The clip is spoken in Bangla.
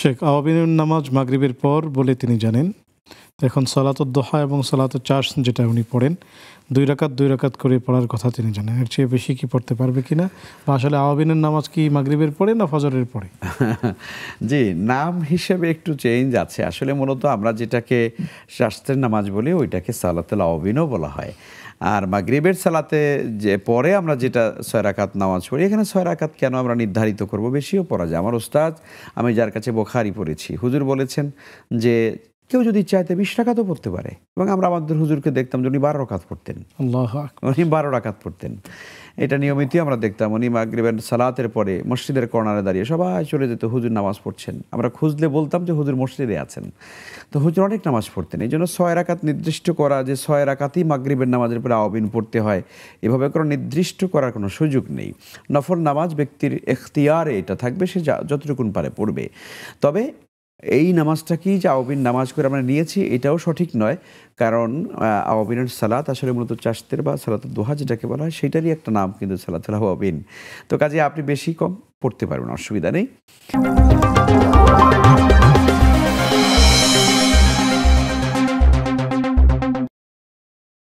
শেখ আওয়াবিনের নামাজ মাগরিবের পর বলে তিনি জানেন। এখন সালাতুদ দোহা এবং সালাতুল চার্জ যেটা উনি পড়েন 2 রাকাত করে পড়ার কথা তিনি জানেন। এর চেয়ে বেশি কি পড়তে পারবে কিনা, বা আসলে আওয়াবিনের নামাজ কি মাগরিবের পরে না ফজরের পরে? জি, নাম হিসেবে একটু চেঞ্জ আছে। আসলে মূলত আমরা যেটাকে শাস্ত্রের নামাজ বলি ওইটাকে সালাতুল আওয়াবিনও বলা হয়। আর মাগরিবের সালাতে যে পরে আমরা যেটা 6 রাকাত নামাজ পড়ি, এখানে 6 রাকাত কেন আমরা নির্ধারিত করব? বেশিও পড়া যায়। আমার ওস্তাদ, আমি যার কাছে বুখারী পড়েছি, হুজুর বলেছেন যে কেউ যদি চাইতে 20 রাকাতও পড়তে পারে। এবং আমরা আমাদের হুজুরকে দেখতাম যে উনি 12 রাকাত পড়তেন। আল্লাহু আকবার। উনি 12 রাকাত পড়তেন। এটা নিয়মিতই আমরা দেখতাম। উনি মাগরিবের সালাতের পরে মসজিদের কর্নারে দাঁড়িয়ে সবাই চলে যেত, হুজুর নামাজ পড়ছেন। আমরা খুঁজলে বলতাম যে হুজুর মসজিদে আছেন। তো হুজুর অনেক নামাজ পড়তেন। এই জন্য 6 রাকাত নির্দিষ্ট করা, যে 6 রাকাতই মাগরিবের নামাজের পরে আওয়াবিন পড়তে হয়, এভাবে কোনো নির্দিষ্ট করার কোনো সুযোগ নেই। নফল নামাজ ব্যক্তির এখতিয়ারে এটা থাকবে, সে যতটুকুন পারে পড়বে। তবে এই নামাজটাকেই যে আওয়াবিন নামাজ করে আমরা নিয়েছি এটাও সঠিক নয়। কারণ আওয়াবিনের সালাত আসলে মূলত চাশতের বা সালাতুদ দোহা যেটাকে বলা হয় সেটারই একটা নাম কিন্তু সালাতুল আওয়াবিন। তো কাজে আপনি বেশি কম পড়তে পারবেন, অসুবিধা নেই।